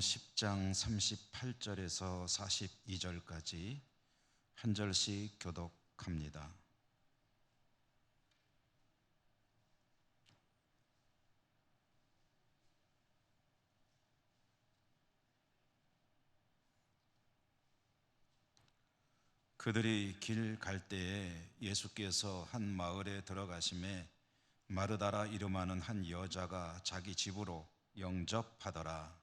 10장 38절에서 42절까지 한 절씩 교독합니다. 그들이 길 갈 때에 예수께서 한 마을에 들어가심에 마르다라 이름하는 한 여자가 자기 집으로 영접하더라.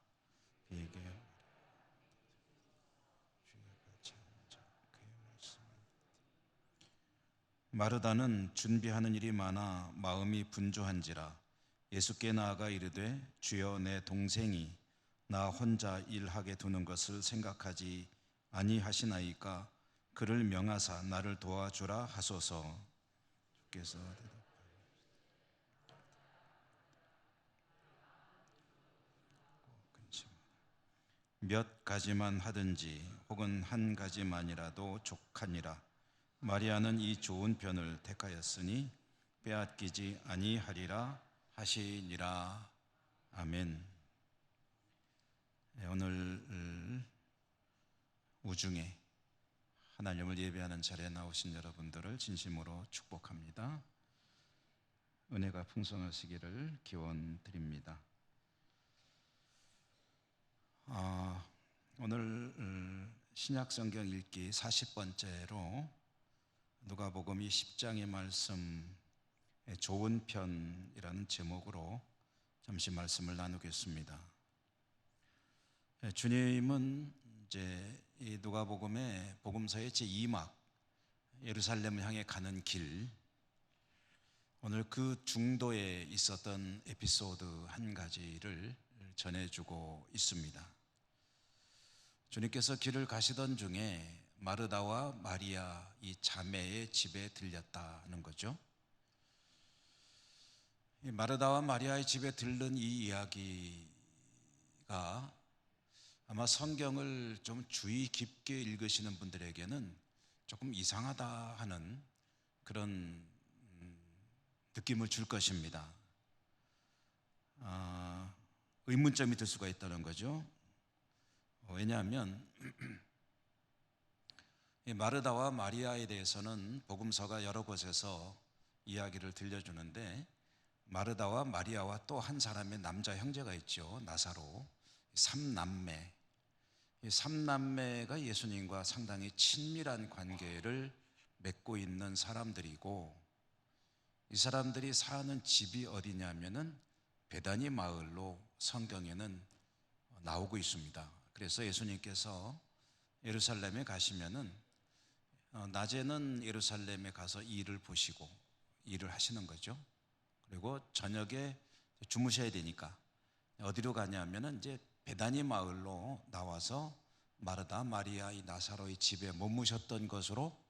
마르다는 준비하는 일이 많아 마음이 분주한지라 예수께 나아가 이르되 주여, 내 동생이 나 혼자 일하게 두는 것을 생각하지 아니하시나이까 그를 명하사 나를 도와주라 하소서. 주께서 몇 가지만 하든지 혹은 한 가지만이라도 족하니라. 마리아는 이 좋은 편을 택하였으니 빼앗기지 아니하리라 하시니라. 아멘. 오늘 우중에 하나님을 예배하는 자리에 나오신 여러분들을 진심으로 축복합니다. 은혜가 풍성하시기를 기원드립니다. 오늘 신약성경 읽기 40번째로 누가복음 10장의 말씀 좋은 편이라는 제목으로 잠시 말씀을 나누겠습니다. 주님은 이제 이 누가복음의 복음서의 제2막 예루살렘을 향해 가는 길, 오늘 그 중도에 있었던 에피소드 한 가지를 전해주고 있습니다. 주님께서 길을 가시던 중에 마르다와 마리아 이 자매의 집에 들렸다는 거죠. 이 마르다와 마리아의 집에 들른 이 이야기가 아마 성경을 좀 주의 깊게 읽으시는 분들에게는 조금 이상하다 하는 그런 느낌을 줄 것입니다. 의문점이 들 수가 있다는 거죠. 왜냐하면 마르다와 마리아에 대해서는 복음서가 여러 곳에서 이야기를 들려주는데, 마르다와 마리아와 또 한 사람의 남자 형제가 있죠. 나사로. 삼남매. 이 삼남매가 예수님과 상당히 친밀한 관계를 맺고 있는 사람들이고, 이 사람들이 사는 집이 어디냐면은 베다니 마을로 성경에는 나오고 있습니다. 그래서 예수님께서 예루살렘에 가시면은 낮에는 예루살렘에 가서 일을 보시고 일을 하시는 거죠. 그리고 저녁에 주무셔야 되니까 어디로 가냐면은 이제 베다니 마을로 나와서 마르다, 마리아, 이 나사로의 집에 머무셨던 것으로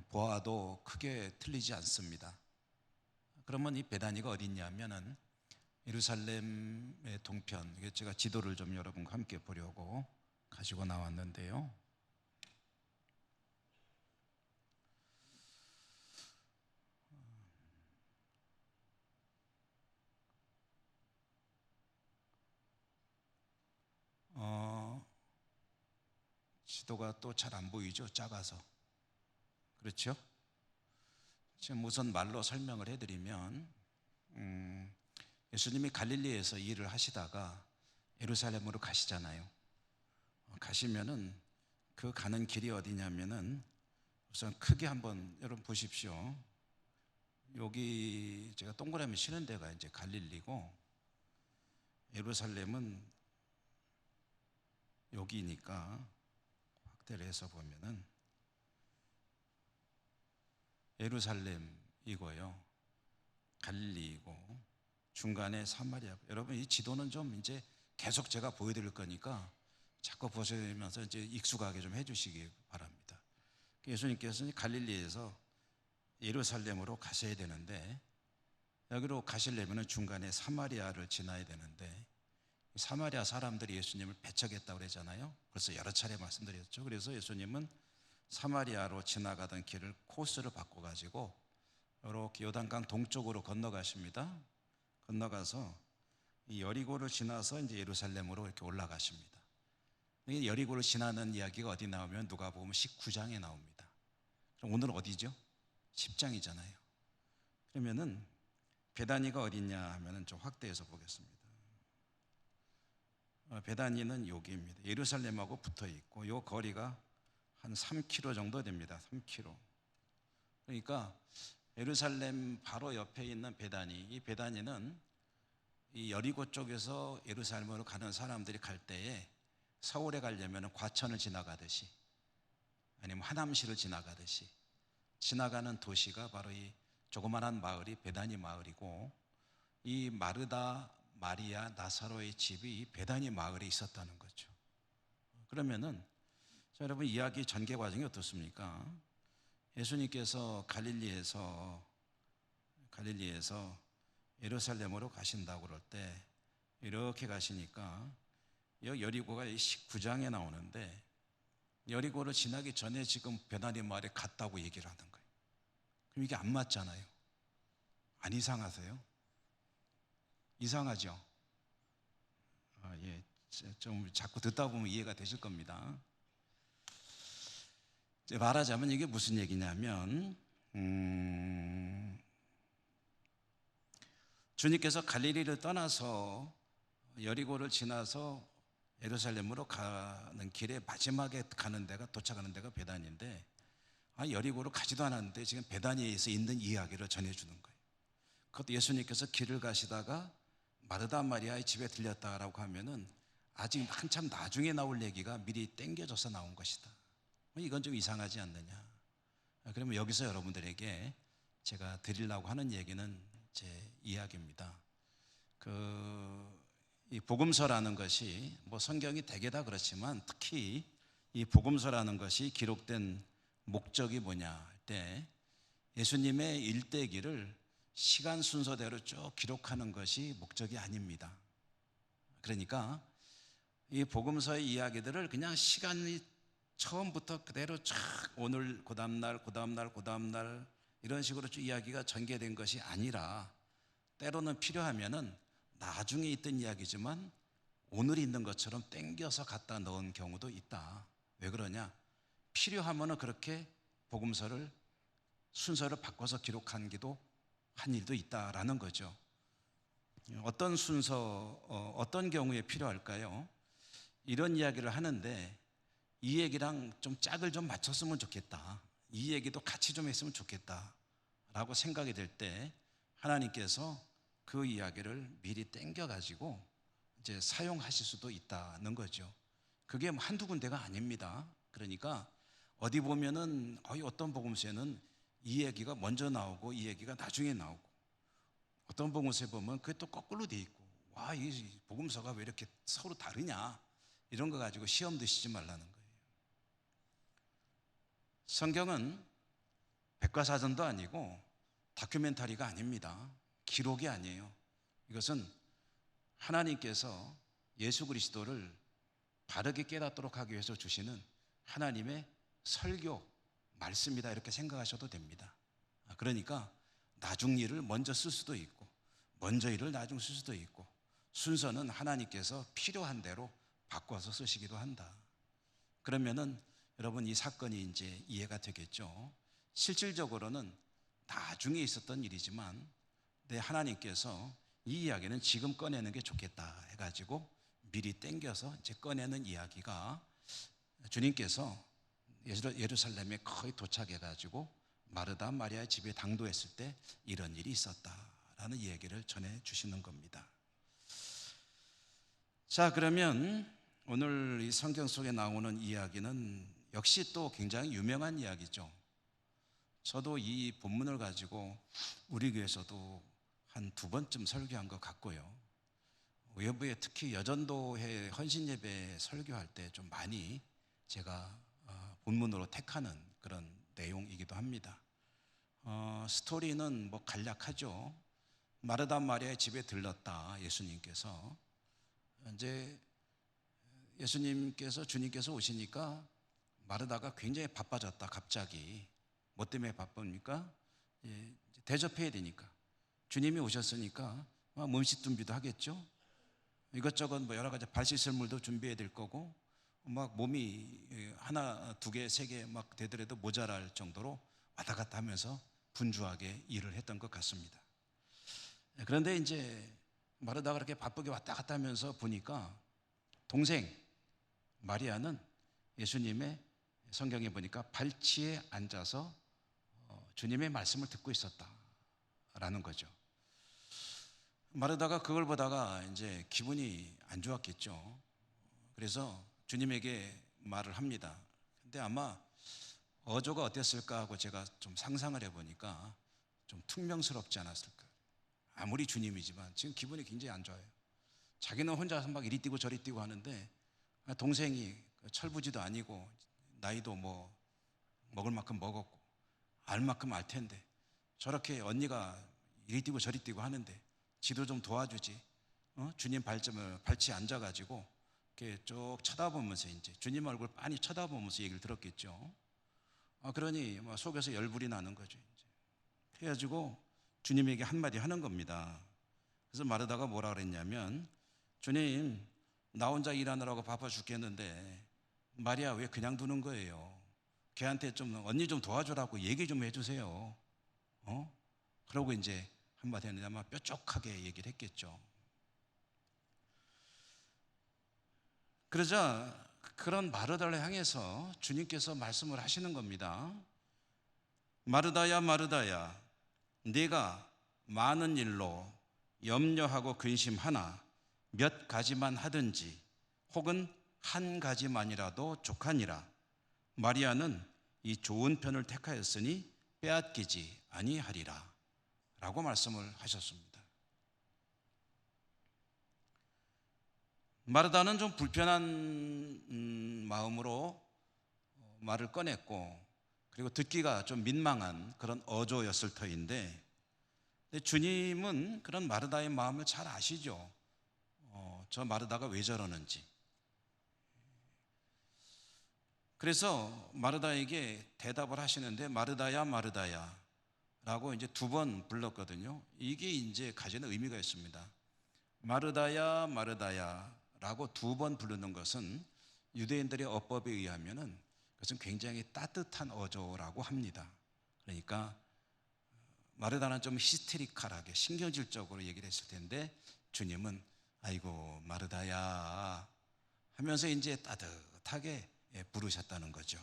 보아도 크게 틀리지 않습니다. 그러면 이 베다니가 어디 있냐면은 예루살렘의 동편, 제가 지도를 좀 여러분과 함께 보려고 가지고 나왔는데요. 지도가 또 잘 안 보이죠? 작아서. 그렇죠? 지금 우선 말로 설명을 해드리면, 예수님이 갈릴리에서 일을 하시다가 예루살렘으로 가시잖아요. 가시면은 그 가는 길이 어디냐면은 우선 크게 한번 여러분 보십시오. 여기 제가 동그라미 치는 데가 이제 갈릴리고 예루살렘은 여기니까 확대를 해서 보면은 예루살렘이고요, 갈릴리이고 중간에 사마리아. 여러분 이 지도는 좀 이제 계속 제가 보여드릴 거니까 자꾸 보시면서 이제 익숙하게 좀 해주시기 바랍니다. 예수님께서는 갈릴리에서 예루살렘으로 가셔야 되는데, 여기로 가시려면 중간에 사마리아를 지나야 되는데, 사마리아 사람들이 예수님을 배척했다고 그러잖아요. 그래서 여러 차례 말씀드렸죠. 그래서 예수님은 사마리아로 지나가던 길을 코스를 바꿔가지고 이렇게 요단강 동쪽으로 건너가십니다. 건너가서 이 여리고를 지나서 이제 예루살렘으로 이렇게 올라가십니다. 이 여리고를 지나는 이야기가 어디 나오면 누가복음 19장에 나옵니다. 그럼 오늘 어디죠? 10장이잖아요. 그러면은 베다니가 어디냐 하면은 좀 확대해서 보겠습니다. 베다니는 여기입니다. 예루살렘하고 붙어 있고 요 거리가 한 3km 정도 됩니다. 3km. 그러니까 예루살렘 바로 옆에 있는 베다니, 이 베다니는 이 여리고 쪽에서 예루살렘으로 가는 사람들이 갈 때에 서울에 가려면 과천을 지나가듯이 아니면 하남시를 지나가듯이 지나가는 도시가 바로 이 조그만한 마을이 베다니 마을이고, 이 마르다, 마리아, 나사로의 집이 이 베다니 마을에 있었다는 거죠. 그러면은 자, 여러분 이야기 전개 과정이 어떻습니까? 예수님께서 갈릴리에서 예루살렘으로 가신다고 그럴 때 이렇게 가시니까 여리고가 19장에 나오는데 여리고를 지나기 전에 지금 베다니 마을에 갔다고 얘기를 하는 거예요. 그럼 이게 안 맞잖아요. 안 이상하세요? 이상하죠? 예, 좀 자꾸 듣다 보면 이해가 되실 겁니다. 이제 말하자면 이게 무슨 얘기냐면 주님께서 갈릴리를 떠나서 여리고를 지나서 예루살렘으로 가는 길에 마지막에 가는 데가 도착하는 데가 베다니인데, 여리고로 가지도 않았는데 지금 베다니에서 있는 이야기를 전해주는 거예요. 그것도 예수님께서 길을 가시다가 마르다 마리아의 집에 들렸다라고 하면은 아직 한참 나중에 나올 얘기가 미리 땡겨져서 나온 것이다. 이건 좀 이상하지 않느냐. 그러면 여기서 여러분들에게 제가 드리려고 하는 얘기는 제 이야기입니다. 이 복음서라는 것이 뭐 성경이 대개 다 그렇지만 특히 이 복음서라는 것이 기록된 목적이 뭐냐 할 때 예수님의 일대기를 시간 순서대로 쭉 기록하는 것이 목적이 아닙니다. 그러니까 이 복음서의 이야기들을 그냥 시간이 처음부터 그대로 쫙 오늘 그 다음날 이런 식으로 쭉 이야기가 전개된 것이 아니라 때로는 필요하면은 나중에 있던 이야기지만 오늘 있는 것처럼 땡겨서 갖다 넣은 경우도 있다. 왜 그러냐? 필요하면은 그렇게 복음서를 순서를 바꿔서 기록한 일도 있다라는 거죠. 어떤 순서, 어떤 경우에 필요할까요? 이런 이야기를 하는데 이 얘기랑 좀 짝을 좀 맞췄으면 좋겠다, 이 얘기도 같이 좀 했으면 좋겠다 라고 생각이 될 때 하나님께서 그 이야기를 미리 땡겨가지고 이제 사용하실 수도 있다는 거죠. 그게 한두 군데가 아닙니다. 그러니까 어디 보면은 거의 어떤 복음서에는 이 얘기가 먼저 나오고 이 얘기가 나중에 나오고, 어떤 복음서에 보면 그게 또 거꾸로 돼 있고, 와, 이 복음서가 왜 이렇게 서로 다르냐, 이런 거 가지고 시험 드시지 말라는 거예요. 성경은 백과사전도 아니고 다큐멘터리가 아닙니다. 기록이 아니에요. 이것은 하나님께서 예수 그리스도를 바르게 깨닫도록 하기 위해서 주시는 하나님의 설교, 말씀이다, 이렇게 생각하셔도 됩니다. 그러니까 나중 일을 먼저 쓸 수도 있고 먼저 일을 나중 쓸 수도 있고, 순서는 하나님께서 필요한 대로 바꿔서 쓰시기도 한다. 그러면은 여러분 이 사건이 이제 이해가 되겠죠. 실질적으로는 나중에 있었던 일이지만 하나님께서 이 이야기는 지금 꺼내는 게 좋겠다 해가지고 미리 땡겨서 이제 꺼내는 이야기가, 주님께서 예루살렘에 거의 도착해가지고 마르다 마리아의 집에 당도했을 때 이런 일이 있었다라는 이야기를 전해 주시는 겁니다. 자, 그러면 오늘 이 성경 속에 나오는 이야기는 역시 또 굉장히 유명한 이야기죠. 저도 이 본문을 가지고 우리 교회에서도 한 2번쯤 설교한 것 같고요. 외부에 특히 여전도회 헌신예배 설교할 때 좀 많이 제가 본문으로 택하는 그런 내용이기도 합니다. 스토리는 뭐 간략하죠. 마르다 마리아의 집에 들렀다 예수님께서. 이제 주님께서 오시니까 마르다가 굉장히 바빠졌다. 갑자기. 뭐 때문에 바쁩니까? 대접해야 되니까. 주님이 오셨으니까 음식 준비도 하겠죠. 이것저것 뭐 여러 가지 발 씻을 물도 준비해야 될 거고, 막 몸이 하나, 두 개, 세 개 막 되더라도 모자랄 정도로 왔다 갔다 하면서 분주하게 일을 했던 것 같습니다. 그런데 이제 마르다가 그렇게 바쁘게 왔다 갔다 하면서 보니까 동생 마리아는 예수님의, 성경에 보니까 발치에 앉아서 주님의 말씀을 듣고 있었다라는 거죠. 마르다가 그걸 보다가 이제 기분이 안 좋았겠죠. 그래서 주님에게 말을 합니다. 근데 아마 어조가 어땠을까 하고 제가 좀 상상을 해보니까 좀 퉁명스럽지 않았을까. 아무리 주님이지만 지금 기분이 굉장히 안 좋아요. 자기는 혼자서 막 이리 뛰고 저리 뛰고 하는데 동생이 철부지도 아니고 나이도 뭐 먹을 만큼 먹었고 알 만큼 알 텐데 저렇게 언니가 이리 뛰고 저리 뛰고 하는데 지도 좀 도와주지. 주님 발치에 앉아가지고 이렇게 쭉 쳐다보면서 이제 주님 얼굴 빤히 쳐다보면서 얘기를 들었겠죠. 그러니 속에서 열불이 나는 거죠. 이제 그래가지고 주님에게 한마디 하는 겁니다. 그래서 마르다가 뭐라 그랬냐면, 주님, 나 혼자 일하느라고 바빠 죽겠는데 마리아 왜 그냥 두는 거예요? 걔한테 좀 언니 좀 도와주라고 얘기 좀 해주세요. 그러고 이제 한마디 했는데 아마 뾰족하게 얘기를 했겠죠. 그러자 그런 마르다를 향해서 주님께서 말씀을 하시는 겁니다. 마르다야, 마르다야, 네가 많은 일로 염려하고 근심하나 몇 가지만 하든지 혹은 한 가지만이라도 족하니라. 마리아는 이 좋은 편을 택하였으니 빼앗기지 아니하리라 라고 말씀을 하셨습니다. 마르다는 좀 불편한 마음으로 말을 꺼냈고, 그리고 듣기가 좀 민망한 그런 어조였을 터인데, 주님은 그런 마르다의 마음을 잘 아시죠. 저 마르다가 왜 저러는지. 그래서 마르다에게 대답을 하시는데, 마르다야, 마르다야 라고 이제 2번 불렀거든요. 이게 이제 가지는 의미가 있습니다. 마르다야, 마르다야 라고 2번 부르는 것은 유대인들의 어법에 의하면은 그것은 굉장히 따뜻한 어조라고 합니다. 그러니까 마르다는 좀 히스테리컬하게 신경질적으로 얘기를 했을 텐데, 주님은 아이고 마르다야 하면서 이제 따뜻하게 부르셨다는 거죠.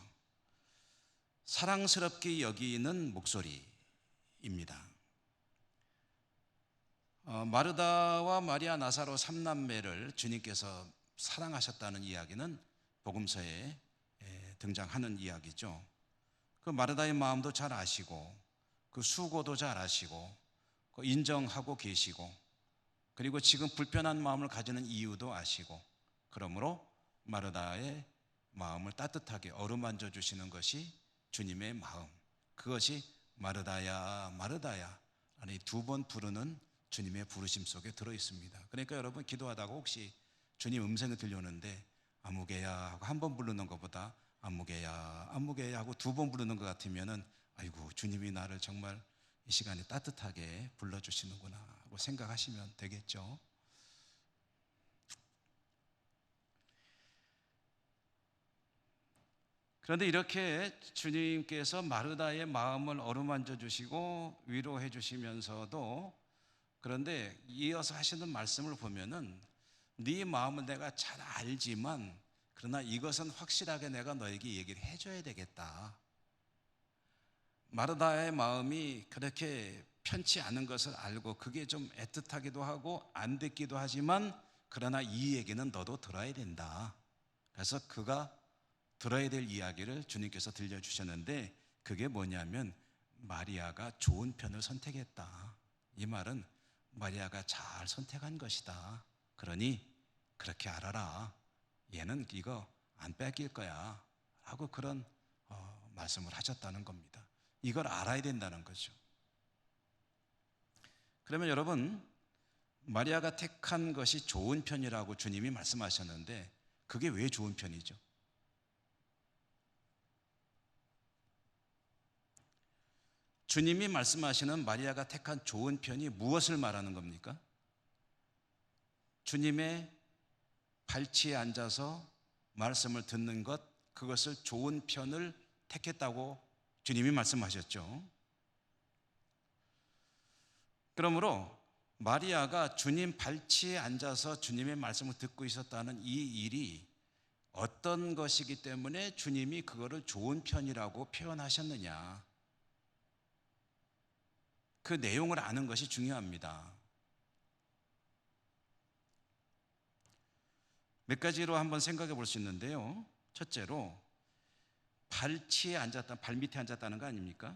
사랑스럽게 여기는 목소리입니다. 마르다와 마리아, 나사로 3남매를 주님께서 사랑하셨다는 이야기는 복음서에 등장하는 이야기죠. 그 마르다의 마음도 잘 아시고, 그 수고도 잘 아시고, 그 인정하고 계시고, 그리고 지금 불편한 마음을 가지는 이유도 아시고, 그러므로 마르다의 마음을 따뜻하게 어루만져 주시는 것이 주님의 마음, 그것이 마르다야, 마르다야 라는 2번 부르는 주님의 부르심 속에 들어 있습니다. 그러니까 여러분 기도하다가 혹시 주님 음성이 들려오는데 아무개야 하고 1번 부르는 것보다 아무개야, 아무개야 하고 2번 부르는 것 같으면은 아이고 주님이 나를 정말 이 시간에 따뜻하게 불러주시는구나 하고 생각하시면 되겠죠. 그런데 이렇게 주님께서 마르다의 마음을 어루만져 주시고 위로해 주시면서도, 그런데 이어서 하시는 말씀을 보면은 네 마음을 내가 잘 알지만 그러나 이것은 확실하게 내가 너에게 얘기를 해줘야 되겠다. 마르다의 마음이 그렇게 편치 않은 것을 알고 그게 좀 애틋하기도 하고 안 듣기도 하지만 그러나 이 얘기는 너도 들어야 된다. 그래서 그가 들어야 될 이야기를 주님께서 들려주셨는데, 그게 뭐냐면 마리아가 좋은 편을 선택했다. 이 말은 마리아가 잘 선택한 것이다. 그러니 그렇게 알아라. 얘는 이거 안 뺏길 거야 하고 그런 말씀을 하셨다는 겁니다. 이걸 알아야 된다는 거죠. 그러면 여러분, 마리아가 택한 것이 좋은 편이라고 주님이 말씀하셨는데 그게 왜 좋은 편이죠? 주님이 말씀하시는 마리아가 택한 좋은 편이 무엇을 말하는 겁니까? 주님의 발치에 앉아서 말씀을 듣는 것, 그것을 좋은 편을 택했다고 주님이 말씀하셨죠. 그러므로 마리아가 주님 발치에 앉아서 주님의 말씀을 듣고 있었다는 이 일이 어떤 것이기 때문에 주님이 그거를 좋은 편이라고 표현하셨느냐, 그 내용을 아는 것이 중요합니다. 몇 가지로 한번 생각해 볼 수 있는데요. 첫째로, 발치에 앉았다, 발밑에 앉았다는 거 아닙니까?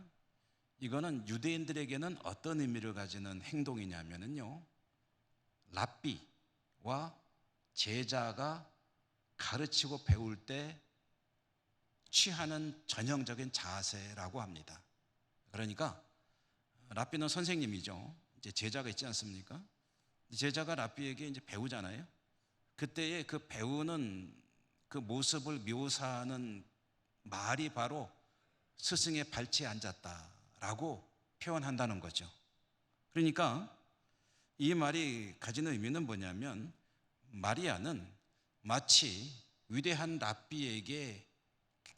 이거는 유대인들에게는 어떤 의미를 가지는 행동이냐면요, 랍비와 제자가 가르치고 배울 때 취하는 전형적인 자세라고 합니다. 그러니까 랍비는 선생님이죠. 이제 제자가 있지 않습니까? 제자가 랍비에게 이제 배우잖아요. 그때의 그 배우는 그 모습을 묘사하는 말이 바로 스승의 발치에 앉았다라고 표현한다는 거죠. 그러니까 이 말이 가지는 의미는 뭐냐면, 마리아는 마치 위대한 랍비에게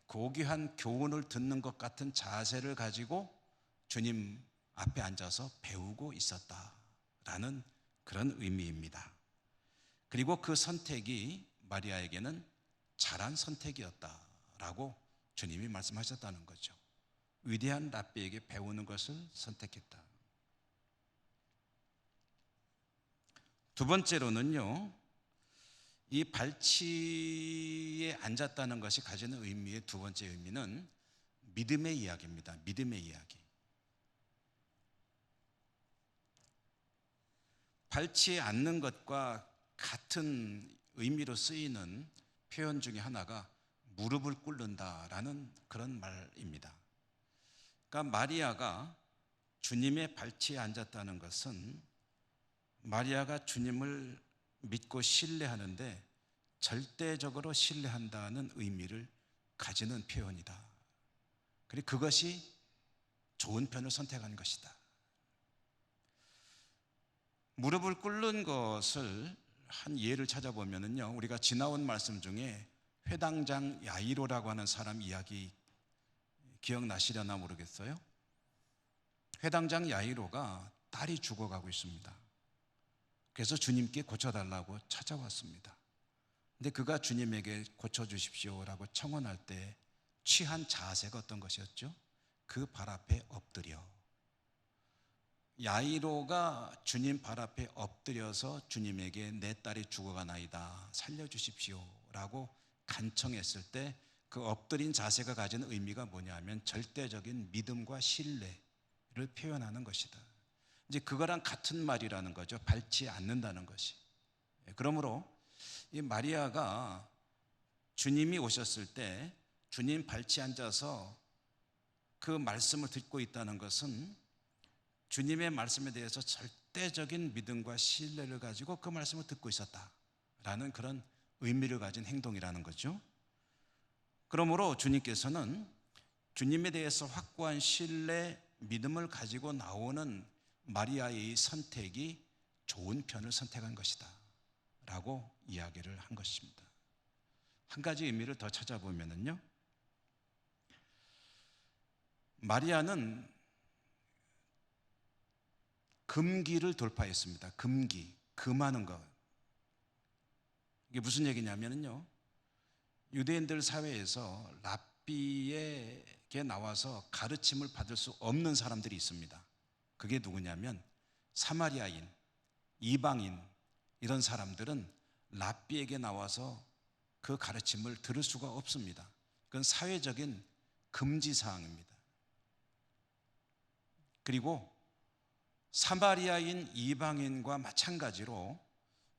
고귀한 교훈을 듣는 것 같은 자세를 가지고 주님 앞에 앉아서 배우고 있었다라는 그런 의미입니다. 그리고 그 선택이 마리아에게는 잘한 선택이었다라고 주님이 말씀하셨다는 거죠. 위대한 랍비에게 배우는 것을 선택했다. 두 번째로는요, 이 발치에 앉았다는 것이 가지는 의미의 두 번째 의미는 믿음의 이야기입니다. 믿음의 이야기. 발치에 앉는 것과 같은 의미로 쓰이는 표현 중에 하나가 무릎을 꿇는다라는 그런 말입니다. 그러니까 마리아가 주님의 발치에 앉았다는 것은 마리아가 주님을 믿고 신뢰하는데 절대적으로 신뢰한다는 의미를 가지는 표현이다. 그리고 그것이 좋은 편을 선택한 것이다. 무릎을 꿇는 것을 한 예를 찾아보면요, 우리가 지나온 말씀 중에 회당장 야이로라고 하는 사람 이야기 기억나시려나 모르겠어요. 회당장 야이로가 딸이 죽어가고 있습니다. 그래서 주님께 고쳐달라고 찾아왔습니다. 근데 그가 주님에게 고쳐주십시오라고 청원할 때 취한 자세가 어떤 것이었죠? 그 발 앞에 엎드려, 야이로가 주님 발 앞에 엎드려서 주님에게 내 딸이 죽어가나이다, 살려주십시오라고 간청했을 때 그 엎드린 자세가 가지는 의미가 뭐냐 하면 절대적인 믿음과 신뢰를 표현하는 것이다. 이제 그거랑 같은 말이라는 거죠. 밟지 않는다는 것이. 그러므로 이 마리아가 주님이 오셨을 때 주님 발치에 앉아서 그 말씀을 듣고 있다는 것은 주님의 말씀에 대해서 절대적인 믿음과 신뢰를 가지고 그 말씀을 듣고 있었다라는 그런 의미를 가진 행동이라는 거죠. 그러므로 주님께서는 주님에 대해서 확고한 신뢰, 믿음을 가지고 나오는 마리아의 선택이 좋은 편을 선택한 것이다 라고 이야기를 한 것입니다. 한 가지 의미를 더 찾아보면요, 마리아는 금기를 돌파했습니다. 금하는 것. 이게 무슨 얘기냐면요, 유대인들 사회에서 랍비에게 나와서 가르침을 받을 수 없는 사람들이 있습니다. 그게 누구냐면 사마리아인, 이방인, 이런 사람들은 랍비에게 나와서 그 가르침을 들을 수가 없습니다. 그건 사회적인 금지사항입니다. 그리고 사마리아인, 이방인과 마찬가지로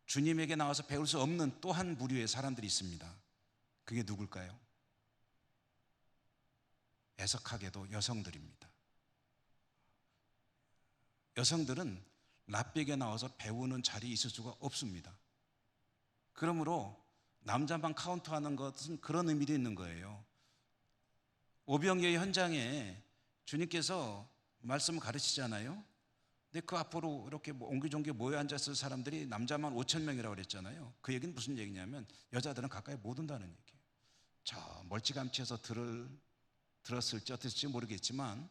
주님에게 나와서 배울 수 없는 또 한 부류의 사람들이 있습니다. 그게 누굴까요? 애석하게도 여성들입니다. 여성들은 랍비에게 나와서 배우는 자리에 있을 수가 없습니다. 그러므로 남자만 카운트하는 것은 그런 의미도 있는 거예요. 오병이의 현장에 주님께서 말씀을 가르치잖아요. 근데 그 앞으로 이렇게 옹기종기 모여 앉았을 사람들이 남자만 5천 명이라고 그랬잖아요. 그 얘기는 무슨 얘기냐면 여자들은 가까이 못 온다는 얘기예요. 저 멀찌감치해서 들었을지 어땠을지 모르겠지만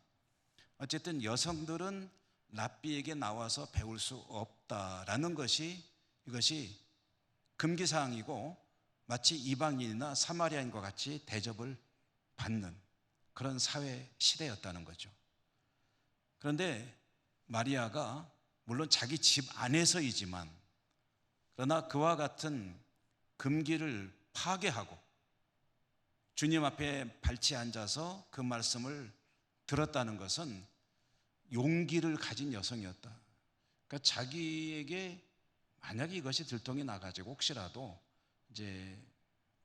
어쨌든 여성들은 랍비에게 나와서 배울 수 없다라는 것이 이것이 금기사항이고 마치 이방인이나 사마리아인과 같이 대접을 받는 그런 사회 시대였다는 거죠. 그런데 마리아가 물론 자기 집 안에서이지만 그러나 그와 같은 금기를 파괴하고 주님 앞에 발치 앉아서 그 말씀을 들었다는 것은 용기를 가진 여성이었다. 그러니까 자기에게 만약에 이것이 들통이 나가지고 혹시라도 이제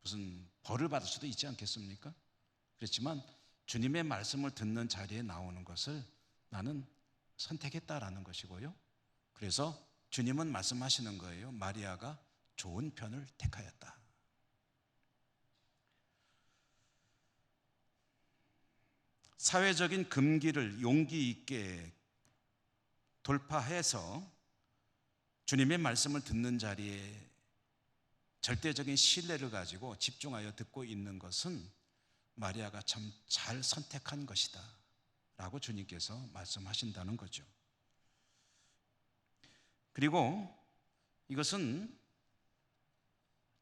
무슨 벌을 받을 수도 있지 않겠습니까? 그렇지만 주님의 말씀을 듣는 자리에 나오는 것을 나는 선택했다라는 것이고요. 그래서 주님은 말씀하시는 거예요. 마리아가 좋은 편을 택하였다. 사회적인 금기를 용기 있게 돌파해서 주님의 말씀을 듣는 자리에 절대적인 신뢰를 가지고 집중하여 듣고 있는 것은 마리아가 참 잘 선택한 것이다 라고 주님께서 말씀하신다는 거죠. 그리고 이것은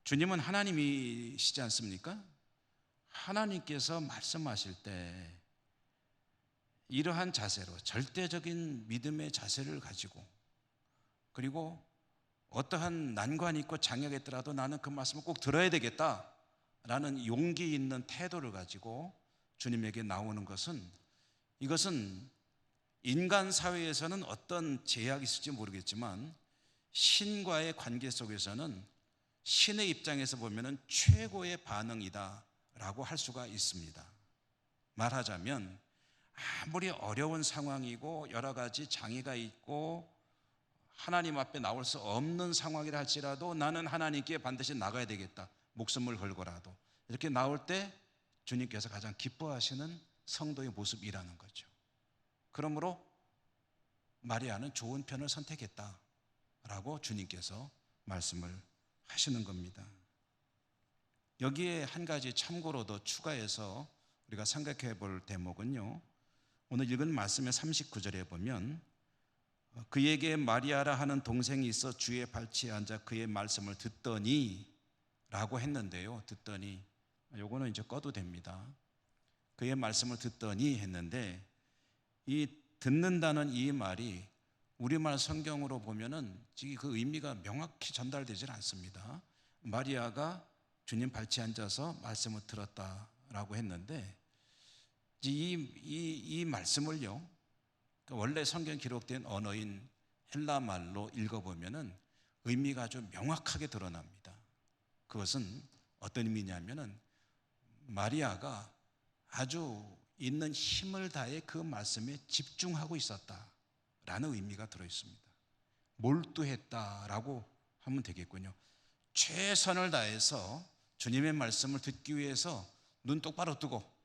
주님은 하나님이시지 않습니까? 하나님께서 말씀하실 때 이러한 자세로 절대적인 믿음의 자세를 가지고 그리고 어떠한 난관이 있고 장애가 있더라도 나는 그 말씀을 꼭 들어야 되겠다라는 용기 있는 태도를 가지고 주님에게 나오는 것은 이것은 인간 사회에서는 어떤 제약이 있을지 모르겠지만 신과의 관계 속에서는 신의 입장에서 보면 최고의 반응이다라고 할 수가 있습니다. 말하자면 아무리 어려운 상황이고 여러 가지 장애가 있고 하나님 앞에 나올 수 없는 상황이라 할지라도 나는 하나님께 반드시 나가야 되겠다. 목숨을 걸고라도. 이렇게 나올 때 주님께서 가장 기뻐하시는 성도의 모습이라는 거죠. 그러므로 마리아는 좋은 편을 선택했다라고 주님께서 말씀을 하시는 겁니다. 여기에 한 가지 참고로 더 추가해서 우리가 생각해 볼 대목은요. 오늘 읽은 말씀의 39절에 보면 그에게 마리아라 하는 동생이 있어 주의 발치에 앉아 그의 말씀을 듣더니 라고 했는데요. 듣더니 요거는 이제 꺼도 됩니다. 그의 말씀을 듣더니 했는데 이 듣는다는 이 말이 우리말 성경으로 보면은 그 의미가 명확히 전달되질 않습니다. 마리아가 주님 발치에 앉아서 말씀을 들었다라고 했는데 이 말씀을요, 원래 성경 기록된 언어인 헬라 말로 읽어보면은 의미가 아주 명확하게 드러납니다. 그것은 어떤 의미냐면은 마리아가 아주 있는 힘을 다해 그 말씀에 집중하고 있었다라는 의미가 들어 있습니다. 몰두했다라고 하면 되겠군요. 최선을 다해서 주님의 말씀을 듣기 위해서 눈 똑바로 뜨고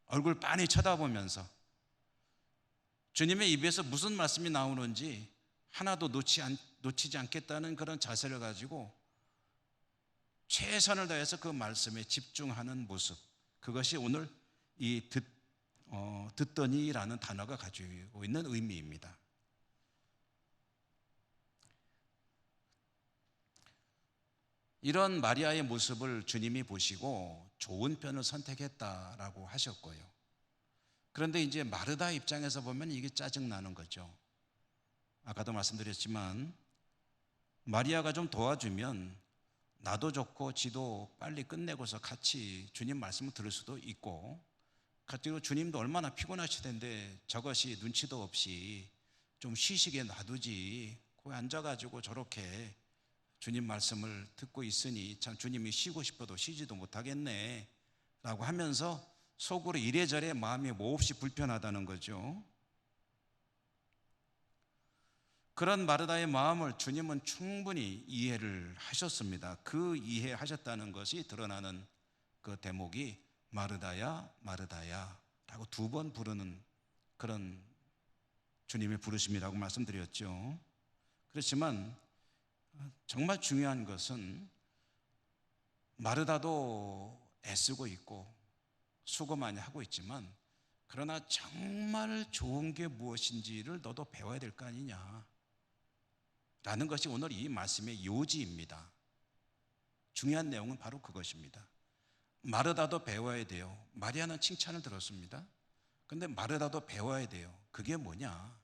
얼굴 빤히 쳐다보면서 주님의 입에서 무슨 말씀이 나오는지 하나도 놓치지 않겠다는 그런 자세를 가지고 최선을 다해서 그 말씀에 집중하는 모습, 그것이 오늘 이 듣더니라는 단어가 가지고 있는 의미입니다. 이런 마리아의 모습을 주님이 보시고 좋은 편을 선택했다라고 하셨고요. 그런데 이제 마르다 입장에서 보면 이게 짜증나는 거죠. 아까도 말씀드렸지만 마리아가 좀 도와주면 나도 좋고 지도 빨리 끝내고서 같이 주님 말씀을 들을 수도 있고, 그리고 주님도 얼마나 피곤하실 텐데 저것이 눈치도 없이 좀 쉬시게 놔두지 거기 앉아가지고 저렇게 주님 말씀을 듣고 있으니 참 주님이 쉬고 싶어도 쉬지도 못하겠네 라고 하면서 속으로 이래저래 마음이 몹시 불편하다는 거죠. 그런 마르다의 마음을 주님은 충분히 이해를 하셨습니다. 그 이해하셨다는 것이 드러나는 그 대목이 마르다야 마르다야 라고 두 번 부르는 그런 주님의 부르심이라고 말씀드렸죠. 그렇지만 정말 중요한 것은 마르다도 애쓰고 있고 수고 많이 하고 있지만, 그러나 정말 좋은 게 무엇인지를 너도 배워야 될 거 아니냐 라는 것이 오늘 이 말씀의 요지입니다. 중요한 내용은 바로 그것입니다. 마르다도 배워야 돼요. 마리아는 칭찬을 들었습니다. 근데 마르다도 배워야 돼요. 그게 뭐냐?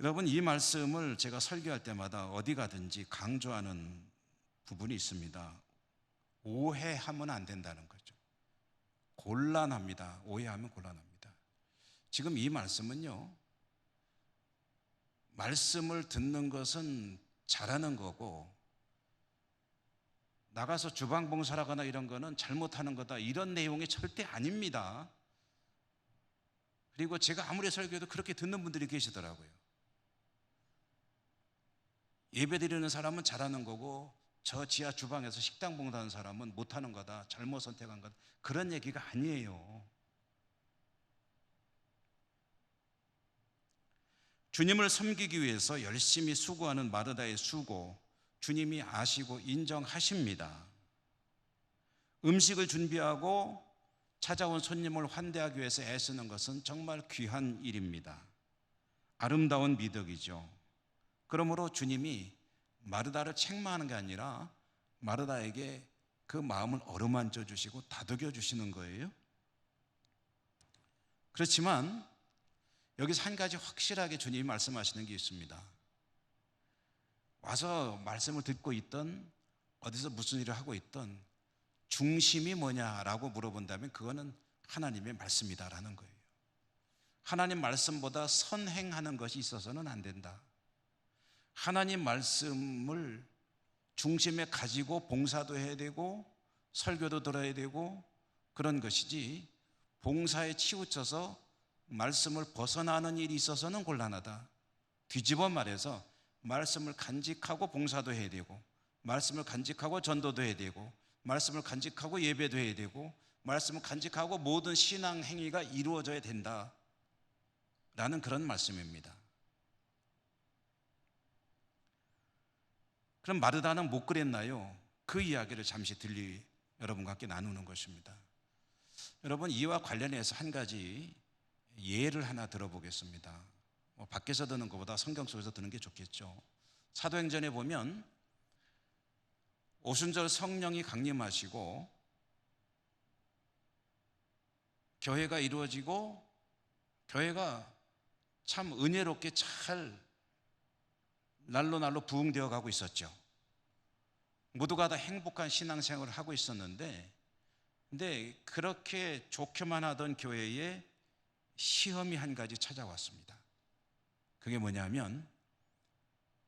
여러분, 이 말씀을 제가 설교할 때마다 어디 가든지 강조하는 부분이 있습니다. 오해하면 안 된다는 거죠. 곤란합니다. 오해하면 곤란합니다. 지금 이 말씀은요, 말씀을 듣는 것은 잘하는 거고, 나가서 주방 봉사하거나 이런 거는 잘못하는 거다, 이런 내용이 절대 아닙니다. 그리고 제가 아무리 설교해도 그렇게 듣는 분들이 계시더라고요. 예배 드리는 사람은 잘하는 거고, 저 지하 주방에서 식당 봉사하는 사람은 못하는 거다, 잘못 선택한 거다, 그런 얘기가 아니에요. 주님을 섬기기 위해서 열심히 수고하는 마르다의 수고, 주님이 아시고 인정하십니다. 음식을 준비하고 찾아온 손님을 환대하기 위해서 애쓰는 것은 정말 귀한 일입니다. 아름다운 미덕이죠. 그러므로 주님이 마르다를 책망하는 게 아니라 마르다에게 그 마음을 어루만져 주시고 다독여 주시는 거예요. 그렇지만 여기서 한 가지 확실하게 주님이 말씀하시는 게 있습니다. 와서 말씀을 듣고 있던, 어디서 무슨 일을 하고 있던, 중심이 뭐냐라고 물어본다면 그거는 하나님의 말씀이다라는 거예요. 하나님 말씀보다 선행하는 것이 있어서는 안 된다. 하나님 말씀을 중심에 가지고 봉사도 해야 되고 설교도 들어야 되고 그런 것이지, 봉사에 치우쳐서 말씀을 벗어나는 일이 있어서는 곤란하다. 뒤집어 말해서 말씀을 간직하고 봉사도 해야 되고, 말씀을 간직하고 전도도 해야 되고, 말씀을 간직하고 예배도 해야 되고, 말씀을 간직하고 모든 신앙 행위가 이루어져야 된다 라는 그런 말씀입니다. 그럼 마르다는 못 그랬나요? 그 이야기를 잠시 여러분과 함께 나누는 것입니다. 여러분, 이와 관련해서 한 가지 예를 하나 들어보겠습니다. 밖에서 듣는 것보다 성경 속에서 듣는 게 좋겠죠. 사도행전에 보면 오순절 성령이 강림하시고 교회가 이루어지고, 교회가 참 은혜롭게 잘 날로 부흥되어 가고 있었죠. 모두가 다 행복한 신앙생활을 하고 있었는데, 근데 그렇게 좋게만 하던 교회에 시험이 한 가지 찾아왔습니다. 그게 뭐냐면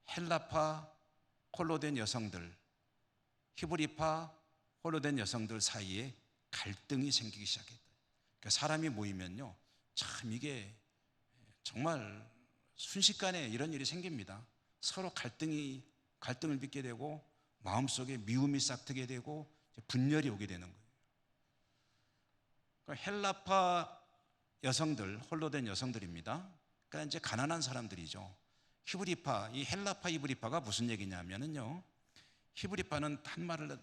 헬라파 홀로 된 여성들, 히브리파 홀로 된 여성들 사이에 갈등이 생기기 시작했다. 그러니까 사람이 모이면요, 참 이게 정말 순식간에 이런 일이 생깁니다. 서로 갈등을 빚게 되고 마음속에 미움이 싹트게 되고 분열이 오게 되는 거예요. 그러니까 헬라파 여성들, 홀로 된 여성들입니다. 그러니까 이제 가난한 사람들이죠. 히브리파, 이 헬라파 히브리파가 무슨 얘기냐면요, 히브리파는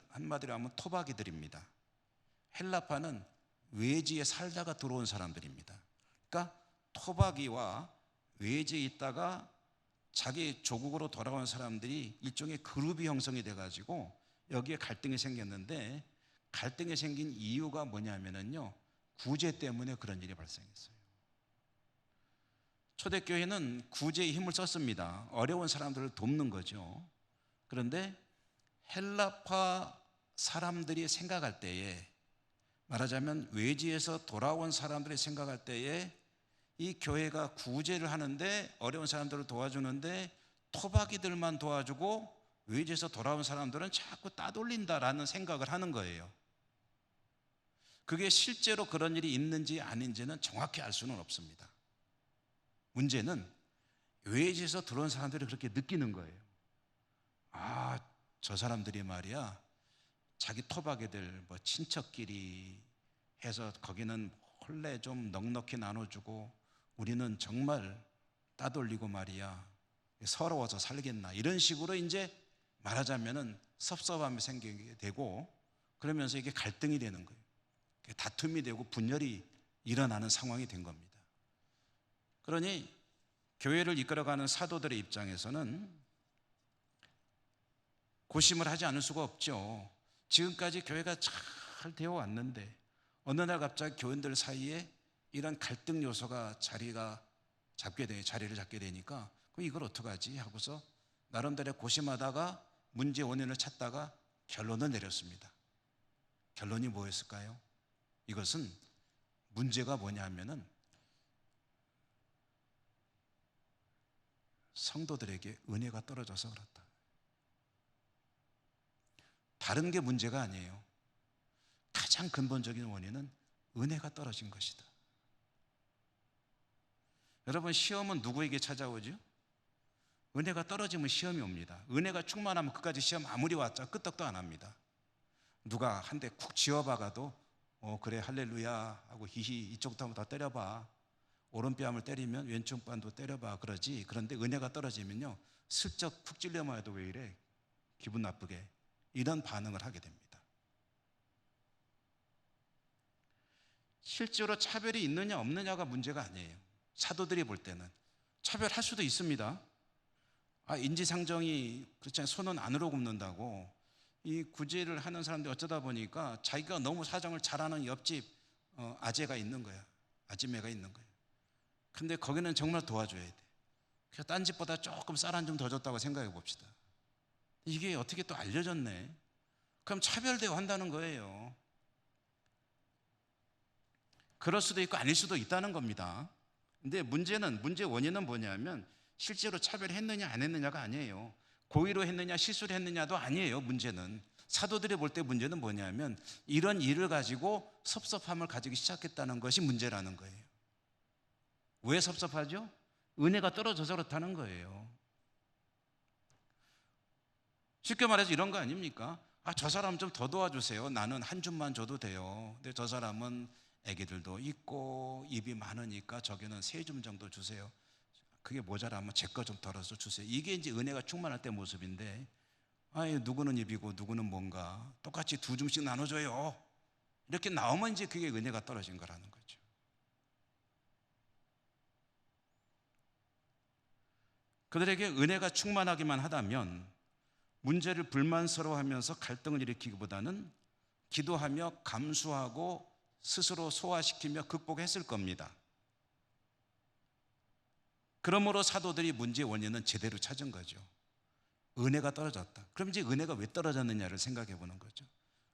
한마디로 하면 토박이들입니다. 헬라파는 외지에 살다가 들어온 사람들입니다. 그러니까 토박이와 외지에 있다가 자기 조국으로 돌아온 사람들이 일종의 그룹이 형성이 돼가지고 여기에 갈등이 생겼는데, 갈등이 생긴 이유가 뭐냐면요, 구제 때문에 그런 일이 발생했어요. 초대교회는 구제에 힘을 썼습니다. 어려운 사람들을 돕는 거죠. 그런데 헬라파 사람들이 생각할 때에, 말하자면 외지에서 돌아온 사람들이 생각할 때에, 이 교회가 구제를 하는데, 어려운 사람들을 도와주는데 토박이들만 도와주고 외지에서 돌아온 사람들은 자꾸 따돌린다라는 생각을 하는 거예요. 그게 실제로 그런 일이 있는지 아닌지는 정확히 알 수는 없습니다. 문제는 외지에서 들어온 사람들이 그렇게 느끼는 거예요. 아, 저 사람들이 말이야, 자기 토박이들 친척끼리 해서 거기는 원래 좀 넉넉히 나눠주고 우리는 정말 따돌리고 말이야 서러워서 살겠나 이런 식으로 이제 말하자면은 섭섭함이 생기게 되고 그러면서 이게 갈등이 되는 거예요. 다툼이 되고 분열이 일어나는 상황이 된 겁니다. 그러니 교회를 이끌어가는 사도들의 입장에서는 고심을 하지 않을 수가 없죠. 지금까지 교회가 잘 되어 왔는데 어느 날 갑자기 교인들 사이에 이런 갈등 요소가 자리를 잡게 되니까 그럼 이걸 어떡하지 하고서 나름대로 고심하다가 문제 원인을 찾다가 결론을 내렸습니다. 결론이 뭐였을까요? 이것은 문제가 뭐냐 하면은 성도들에게 은혜가 떨어져서 그렇다. 다른 게 문제가 아니에요. 가장 근본적인 원인은 은혜가 떨어진 것이다. 여러분, 시험은 누구에게 찾아오죠? 은혜가 떨어지면 시험이 옵니다. 은혜가 충만하면 그까지 시험 아무리 왔자 끄떡도 안 합니다. 누가 한 대 쿡 쥐어박아도 그래 할렐루야 하고 히히 이쪽부터 한번 더 때려봐. 오른뺨을 때리면 왼쪽 뺨도 때려봐 그러지. 그런데 은혜가 떨어지면요 슬쩍 푹 찔려만 해도 왜 이래 기분 나쁘게 이런 반응을 하게 됩니다. 실제로 차별이 있느냐 없느냐가 문제가 아니에요. 사도들이 볼 때는 차별할 수도 있습니다. 인지상정이 그렇지 않아요. 손은 안으로 굽는다고 이 구제를 하는 사람들이 어쩌다 보니까 자기가 너무 사정을 잘하는 옆집 아재가 있는 거야. 아지매가 있는 거야. 근데 거기는 정말 도와줘야 돼. 그래서 딴 집보다 조금 쌀 한 좀 더 줬다고 생각해 봅시다. 이게 어떻게 또 알려졌네. 그럼 차별대우 한다는 거예요. 그럴 수도 있고 아닐 수도 있다는 겁니다. 근데 문제 원인은 뭐냐면 실제로 차별했느냐 안 했느냐가 아니에요. 고의로 했느냐 실수를 했느냐도 아니에요. 문제는 사도들이 볼 때 문제는 뭐냐면 이런 일을 가지고 섭섭함을 가지기 시작했다는 것이 문제라는 거예요. 왜 섭섭하죠? 은혜가 떨어져서 그렇다는 거예요. 쉽게 말해서 이런 거 아닙니까? 저 사람 좀 더 도와주세요. 나는 한 줌만 줘도 돼요. 근데 저 사람은 애기들도 있고 입이 많으니까 저기는 3줌 정도 주세요. 그게 모자라면 제 거 좀 덜어서 주세요. 이게 이제 은혜가 충만할 때 모습인데 누구는 입이고 누구는 뭔가 똑같이 2줌씩 나눠줘요. 이렇게 나오면 이제 그게 은혜가 떨어진 거라는 거죠. 그들에게 은혜가 충만하기만 하다면 문제를 불만스러워하면서 갈등을 일으키기보다는 기도하며 감수하고 스스로 소화시키며 극복했을 겁니다. 그러므로 사도들이 문제의 원인은 제대로 찾은 거죠. 은혜가 떨어졌다. 그럼 이제 은혜가 왜 떨어졌느냐를 생각해 보는 거죠.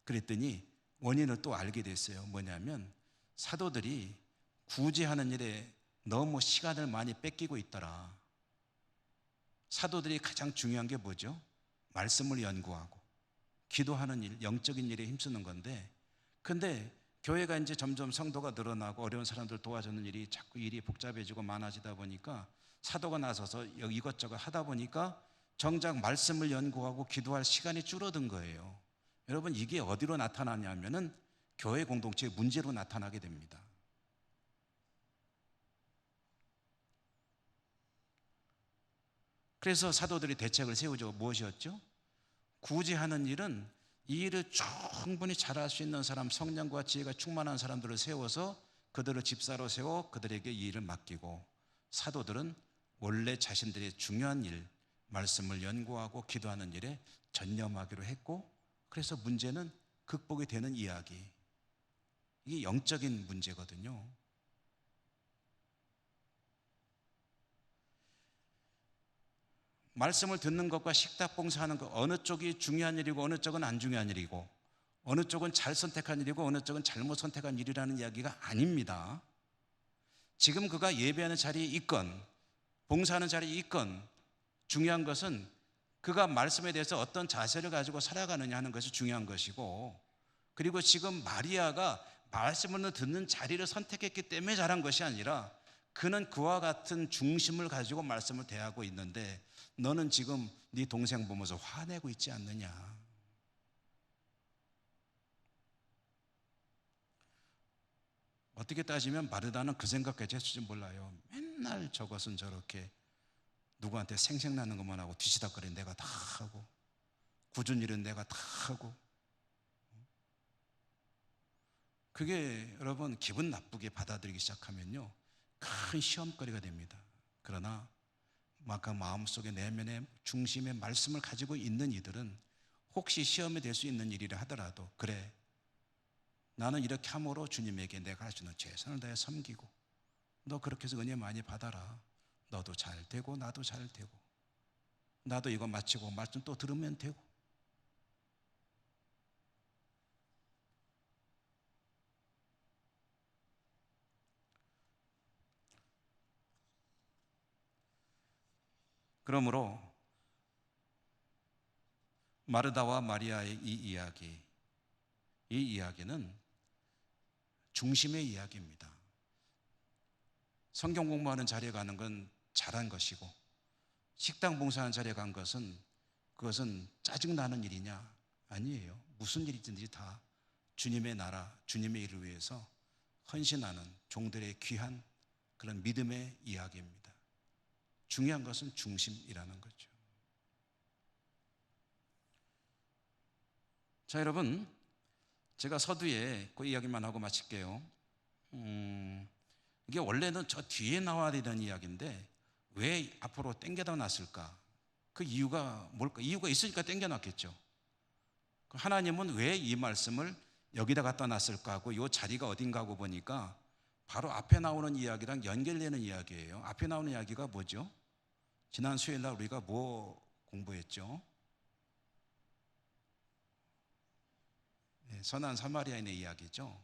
그랬더니 원인을 또 알게 됐어요. 뭐냐면 사도들이 구제하는 일에 너무 시간을 많이 뺏기고 있더라. 사도들이 가장 중요한 게 뭐죠? 말씀을 연구하고 기도하는 일, 영적인 일에 힘쓰는 건데, 근데 교회가 이제 점점 성도가 늘어나고 어려운 사람들 도와주는 일이 자꾸 일이 복잡해지고 많아지다 보니까 사도가 나서서 이것저것 하다 보니까 정작 말씀을 연구하고 기도할 시간이 줄어든 거예요. 여러분, 이게 어디로 나타나냐면은 교회 공동체의 문제로 나타나게 됩니다. 그래서 사도들이 대책을 세우죠. 무엇이었죠? 구제하는 일은 이 일을 충분히 잘할 수 있는 사람, 성령과 지혜가 충만한 사람들을 세워서 그들을 집사로 세워 그들에게 이 일을 맡기고, 사도들은 원래 자신들의 중요한 일, 말씀을 연구하고 기도하는 일에 전념하기로 했고, 그래서 문제는 극복이 되는 이야기. 이게 영적인 문제거든요. 말씀을 듣는 것과 식탁 봉사하는 것, 어느 쪽이 중요한 일이고 어느 쪽은 안 중요한 일이고, 어느 쪽은 잘 선택한 일이고 어느 쪽은 잘못 선택한 일이라는 이야기가 아닙니다. 지금 그가 예배하는 자리에 있건 봉사하는 자리에 있건 중요한 것은 그가 말씀에 대해서 어떤 자세를 가지고 살아가느냐 하는 것이 중요한 것이고, 그리고 지금 마리아가 말씀을 듣는 자리를 선택했기 때문에 잘한 것이 아니라 그는 그와 같은 중심을 가지고 말씀을 대하고 있는데, 너는 지금 네 동생 보면서 화내고 있지 않느냐. 어떻게 따지면 마르다는 그 생각까지 했을지 몰라요. 맨날 저것은 저렇게 누구한테 생색나는 것만 하고 뒤치다거리 내가 다 하고 굳은 일은 내가 다 하고, 그게 여러분 기분 나쁘게 받아들이기 시작하면요 큰 시험거리가 됩니다. 그러나 그 마음속에 내면의 중심의 말씀을 가지고 있는 이들은 혹시 시험이 될 수 있는 일이라 하더라도, 그래 나는 이렇게 함으로 주님에게 내가 할 수 있는 최선을 다해 섬기고, 너 그렇게 해서 은혜 많이 받아라. 너도 잘 되고 나도 잘 되고, 나도 이거 마치고 말씀 또 들으면 되고. 그러므로 마르다와 마리아의 이 이야기는 중심의 이야기입니다. 성경 공부하는 자리에 가는 건 잘한 것이고, 식당 봉사하는 자리에 간 것은 그것은 짜증나는 일이냐? 아니에요. 무슨 일이든지 다 주님의 나라, 주님의 일을 위해서 헌신하는 종들의 귀한 그런 믿음의 이야기입니다. 중요한 것은 중심이라는 거죠. 자, 여러분, 제가 서두에 그 이야기만 하고 마칠게요. 이게 원래는 저 뒤에 나와야 되는 이야기인데 왜 앞으로 당겨다 놨을까? 그 이유가 뭘까? 이유가 있으니까 당겨 놨겠죠. 하나님은 왜 이 말씀을 여기다 갖다 놨을까 하고, 이 자리가 어딘가 하고 보니까 바로 앞에 나오는 이야기랑 연결되는 이야기예요. 앞에 나오는 이야기가 뭐죠? 지난 수요일 날 우리가 뭐 공부했죠? 선한 사마리아인의 이야기죠.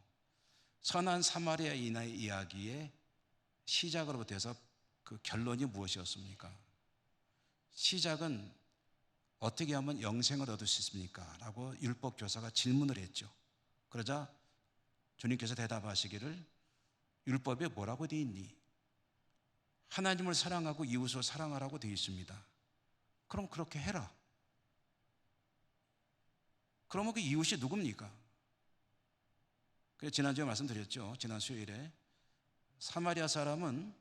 선한 사마리아인의 이야기의 시작으로부터 해서 그 결론이 무엇이었습니까? 시작은 어떻게 하면 영생을 얻을 수 있습니까? 라고 율법교사가 질문을 했죠. 그러자 주님께서 대답하시기를, 율법에 뭐라고 되어 있니? 하나님을 사랑하고 이웃을 사랑하라고 되어 있습니다. 그럼 그렇게 해라. 그러면 그 이웃이 누굽니까? 그래서 지난주에 말씀드렸죠. 지난 수요일에 사마리아 사람은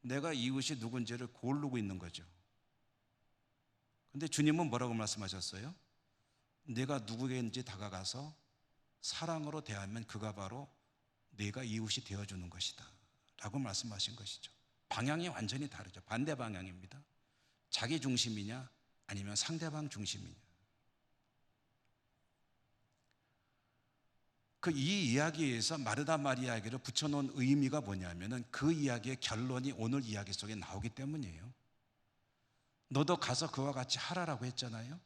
내가 이웃이 누군지를 고르고 있는 거죠. 근데 주님은 뭐라고 말씀하셨어요? 내가 누구에게인지 다가가서 사랑으로 대하면 그가 바로 내가 이웃이 되어주는 것이다 라고 말씀하신 것이죠. 방향이 완전히 다르죠. 반대 방향입니다. 자기 중심이냐 아니면 상대방 중심이냐. 그 이 이야기에서 마르다 마리아 이야기를 붙여놓은 의미가 뭐냐면은 그 이야기의 결론이 오늘 이야기 속에 나오기 때문이에요. 너도 가서 그와 같이 하라라고 했잖아요.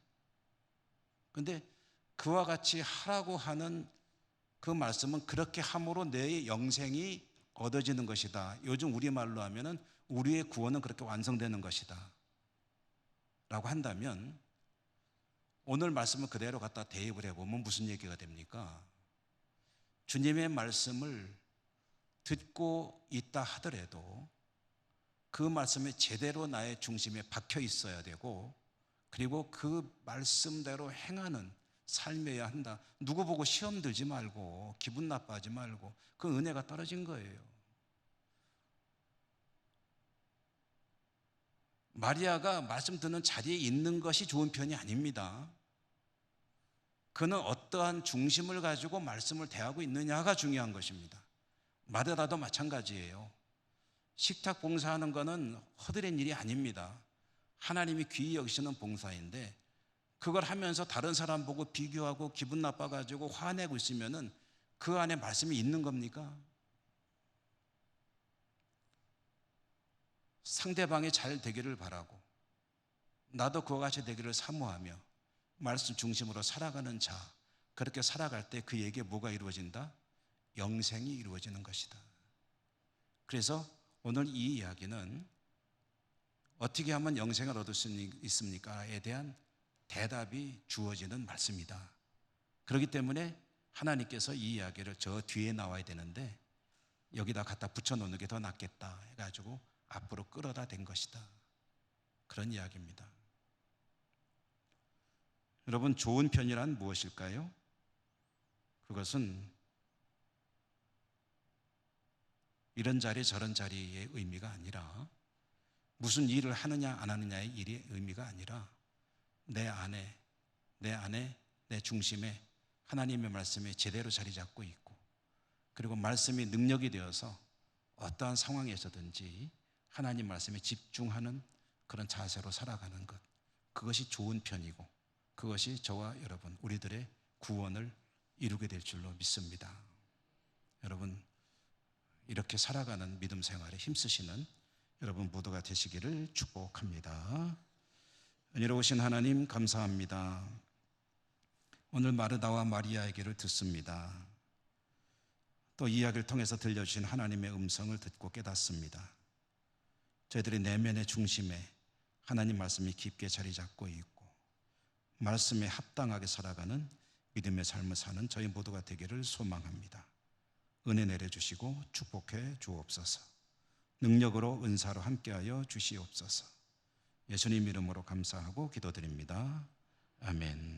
근데 그와 같이 하라고 하는 그 말씀은 그렇게 함으로 내 영생이 얻어지는 것이다. 요즘 우리말로 하면은 우리의 구원은 그렇게 완성되는 것이다 라고 한다면, 오늘 말씀을 그대로 갖다 대입을 해보면 무슨 얘기가 됩니까? 주님의 말씀을 듣고 있다 하더라도 그 말씀이 제대로 나의 중심에 박혀 있어야 되고, 그리고 그 말씀대로 행하는 삶이어야 한다. 누구 보고 시험 들지 말고 기분 나빠하지 말고, 그 은혜가 떨어진 거예요. 마리아가 말씀 듣는 자리에 있는 것이 좋은 편이 아닙니다. 그는 어떠한 중심을 가지고 말씀을 대하고 있느냐가 중요한 것입니다. 마르다도 마찬가지예요. 식탁 봉사하는 것은 허드렛 일이 아닙니다. 하나님이 귀히 여기시는 봉사인데, 그걸 하면서 다른 사람 보고 비교하고 기분 나빠가지고 화내고 있으면은 그 안에 말씀이 있는 겁니까? 상대방이 잘 되기를 바라고 나도 그와 같이 되기를 사모하며 말씀 중심으로 살아가는 자, 그렇게 살아갈 때 그에게 뭐가 이루어진다? 영생이 이루어지는 것이다. 그래서 오늘 이 이야기는 어떻게 하면 영생을 얻을 수 있습니까에 대한 대답이 주어지는 말씀이다. 그렇기 때문에 하나님께서 이 이야기를 저 뒤에 나와야 되는데 여기다 갖다 붙여놓는 게 더 낫겠다 해가지고 앞으로 끌어다 댄 것이다. 그런 이야기입니다. 여러분, 좋은 편이란 무엇일까요? 그것은 이런 자리 저런 자리의 의미가 아니라, 무슨 일을 하느냐 안 하느냐의 일의 의미가 아니라, 내 안에 내 중심에 하나님의 말씀이 제대로 자리 잡고 있고, 그리고 말씀이 능력이 되어서 어떠한 상황에서든지 하나님 말씀에 집중하는 그런 자세로 살아가는 것, 그것이 좋은 편이고, 그것이 저와 여러분 우리들의 구원을 이루게 될 줄로 믿습니다. 여러분, 이렇게 살아가는 믿음 생활에 힘쓰시는 여러분 모두가 되시기를 축복합니다. 은혜로우신 하나님 감사합니다. 오늘 마르다와 마리아 얘기를 듣습니다. 또 이야기를 통해서 들려주신 하나님의 음성을 듣고 깨닫습니다. 저희들의 내면의 중심에 하나님 말씀이 깊게 자리 잡고 있고, 말씀에 합당하게 살아가는 믿음의 삶을 사는 저희 모두가 되기를 소망합니다. 은혜 내려주시고 축복해 주옵소서. 능력으로 은사로 함께하여 주시옵소서. 예수님 이름으로 감사하고 기도드립니다. 아멘.